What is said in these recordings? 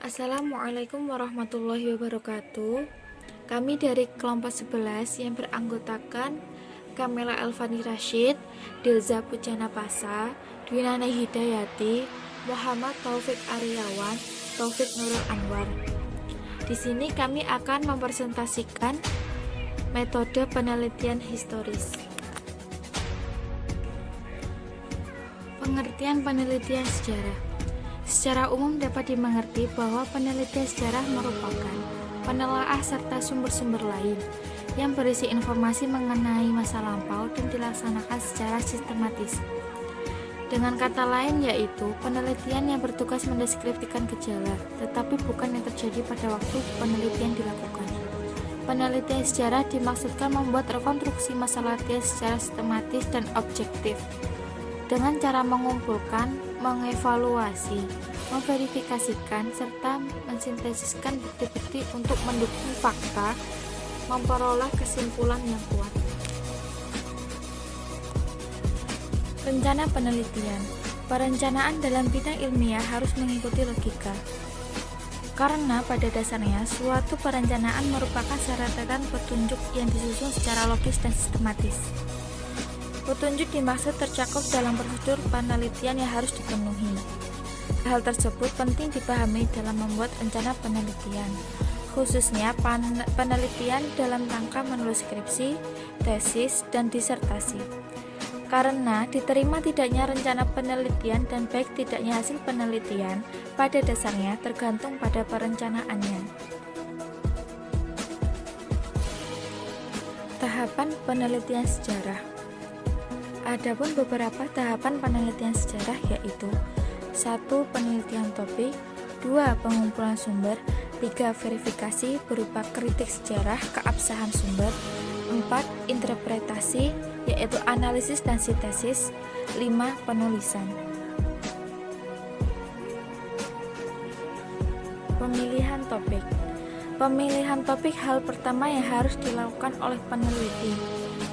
Assalamualaikum warahmatullahi wabarakatuh. Kami dari kelompok 11 yang beranggotakan Kamela Elvani Rashid, Dilza Pujana Pasa, Dwinane Hidayati, Muhammad Taufik Aryawan, Taufik Nurul Anwar. Di sini kami akan mempresentasikan metode penelitian historis. Pengertian penelitian sejarah. Secara umum dapat dimengerti bahwa penelitian sejarah merupakan penelaah serta sumber-sumber lain yang berisi informasi mengenai masa lampau dan dilaksanakan secara sistematis. Dengan kata lain yaitu penelitian yang bertugas mendeskripsikan gejala, tetapi bukan yang terjadi pada waktu penelitian dilakukan. Penelitian sejarah dimaksudkan membuat rekonstruksi masa lampau secara sistematis dan objektif, dengan cara mengumpulkan, mengevaluasi, memverifikasikan, serta mensintesiskan bukti-bukti untuk mendukung fakta, memperoleh kesimpulan yang kuat. Rencana penelitian. Perencanaan dalam bidang ilmiah harus mengikuti logika, karena pada dasarnya suatu perencanaan merupakan rentetan petunjuk yang disusun secara logis dan sistematis. Petunjuk dimaksud tercakup dalam prosedur penelitian yang harus dipenuhi. Hal tersebut penting dipahami dalam membuat rencana penelitian, khususnya penelitian dalam rangka menulis skripsi, tesis, dan disertasi. Karena diterima tidaknya rencana penelitian dan baik tidaknya hasil penelitian, pada dasarnya tergantung pada perencanaannya. Tahapan penelitian sejarah. Adapun beberapa tahapan penelitian sejarah yaitu 1. Penelitian topik, 2. Pengumpulan sumber, 3. Verifikasi berupa kritik sejarah keabsahan sumber, 4. Interpretasi yaitu analisis dan sintesis, 5. Penulisan. Pemilihan topik. Pemilihan topik hal pertama yang harus dilakukan oleh peneliti,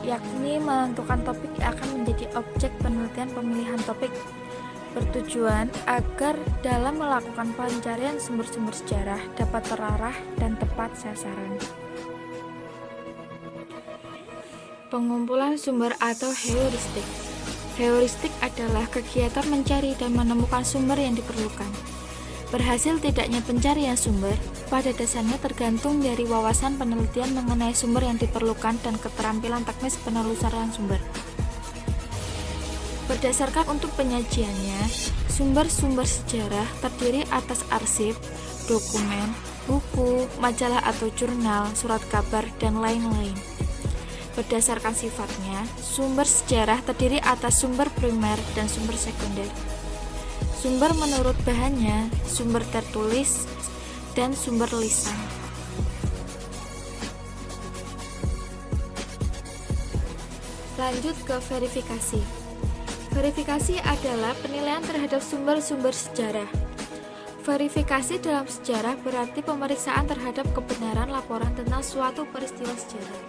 yakni menentukan topik yang akan menjadi objek penelitian. Pemilihan topik bertujuan agar dalam melakukan pencarian sumber-sumber sejarah dapat terarah dan tepat sasaran. Pengumpulan sumber atau heuristik. Heuristik adalah kegiatan mencari dan menemukan sumber yang diperlukan. Berhasil tidaknya pencarian sumber, pada dasarnya tergantung dari wawasan penelitian mengenai sumber yang diperlukan dan keterampilan teknis penelusuran sumber. Berdasarkan untuk penyajiannya, sumber-sumber sejarah terdiri atas arsip, dokumen, buku, majalah atau jurnal, surat kabar, dan lain-lain. Berdasarkan sifatnya, sumber sejarah terdiri atas sumber primer dan sumber sekunder. Sumber menurut bahannya, sumber tertulis, dan sumber lisan. Lanjut ke verifikasi. Verifikasi adalah penilaian terhadap sumber-sumber sejarah. Verifikasi dalam sejarah berarti pemeriksaan terhadap kebenaran laporan tentang suatu peristiwa sejarah.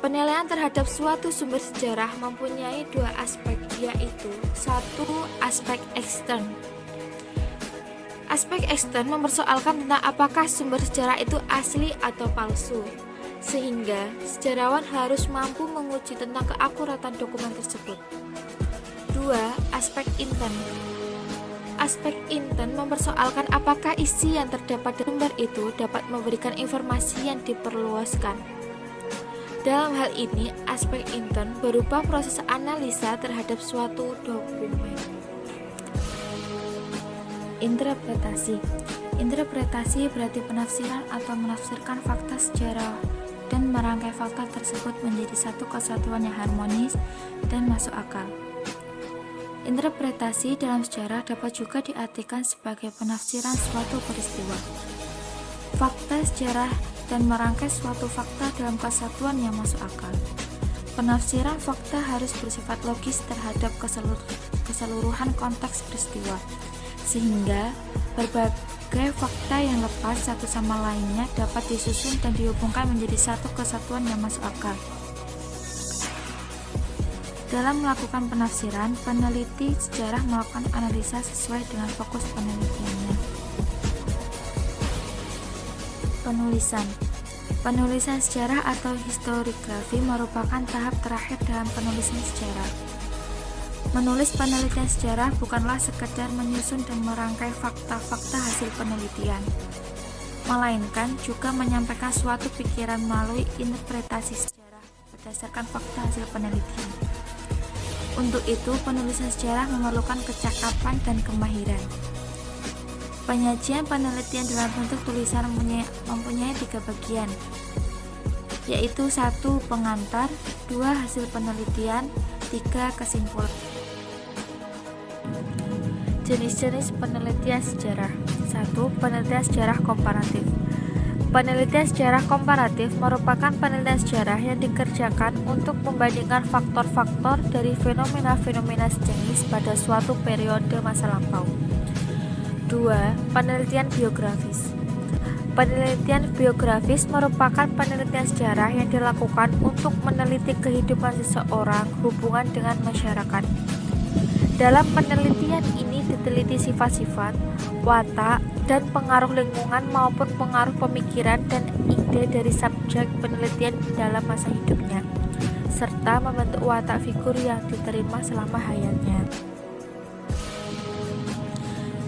Penilaian terhadap suatu sumber sejarah mempunyai dua aspek, yaitu 1. Aspek ekstern. Aspek ekstern mempersoalkan tentang apakah sumber sejarah itu asli atau palsu, sehingga sejarawan harus mampu menguji tentang keakuratan dokumen tersebut. 2. Aspek intern. Aspek intern mempersoalkan apakah isi yang terdapat di sumber itu dapat memberikan informasi yang diperluaskan. Dalam hal ini, aspek intern berupa proses analisa terhadap suatu dokumen. Interpretasi. Interpretasi berarti penafsiran atau menafsirkan fakta sejarah dan merangkai fakta tersebut menjadi satu kesatuan yang harmonis dan masuk akal. Interpretasi dalam sejarah dapat juga diartikan sebagai penafsiran suatu peristiwa. Fakta sejarah dan merangkai suatu fakta dalam kesatuan yang masuk akal. Penafsiran fakta harus bersifat logis terhadap keseluruhan konteks peristiwa, sehingga berbagai fakta yang lepas satu sama lainnya dapat disusun dan dihubungkan menjadi satu kesatuan yang masuk akal. Dalam melakukan penafsiran, peneliti sejarah melakukan analisa sesuai dengan fokus penelitiannya. Penulisan. Penulisan sejarah atau historiografi merupakan tahap terakhir dalam penulisan sejarah. Menulis penelitian sejarah bukanlah sekedar menyusun dan merangkai fakta-fakta hasil penelitian, melainkan juga menyampaikan suatu pikiran melalui interpretasi sejarah berdasarkan fakta hasil penelitian. Untuk itu, penulisan sejarah memerlukan kecakapan dan kemahiran. Penyajian penelitian dalam bentuk tulisan mempunyai 3 bagian, yaitu 1. Pengantar, 2. Hasil penelitian, 3. Kesimpulan. Jenis-jenis penelitian sejarah. 1. Penelitian sejarah komparatif. Penelitian sejarah komparatif merupakan penelitian sejarah yang dikerjakan untuk membandingkan faktor-faktor dari fenomena-fenomena sejenis pada suatu periode masa lampau. 2. Penelitian biografis. Penelitian biografis merupakan penelitian sejarah yang dilakukan untuk meneliti kehidupan seseorang hubungan dengan masyarakat. Dalam penelitian ini diteliti sifat-sifat, watak, dan pengaruh lingkungan maupun pengaruh pemikiran dan ide dari subjek penelitian dalam masa hidupnya, serta membentuk watak figur yang diterima selama hayatnya.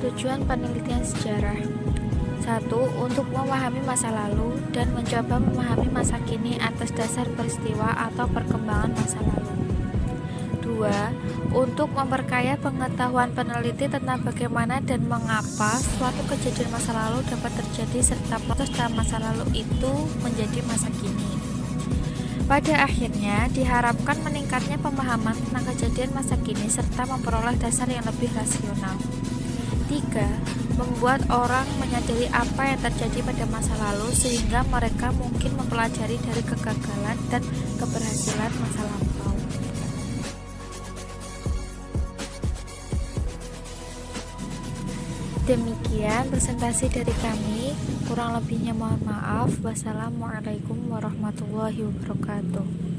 Tujuan penelitian sejarah. 1. Untuk memahami masa lalu dan mencoba memahami masa kini atas dasar peristiwa atau perkembangan masa lalu. 2. Untuk memperkaya pengetahuan peneliti tentang bagaimana dan mengapa suatu kejadian masa lalu dapat terjadi serta proses dalam masa lalu itu menjadi masa kini. Pada akhirnya, diharapkan meningkatnya pemahaman tentang kejadian masa kini serta memperoleh dasar yang lebih rasional. 3. Membuat orang menyadari apa yang terjadi pada masa lalu sehingga mereka mungkin mempelajari dari kegagalan dan keberhasilan masa lampau. Demikian presentasi dari kami, kurang lebihnya mohon maaf. Wassalamualaikum warahmatullahi wabarakatuh.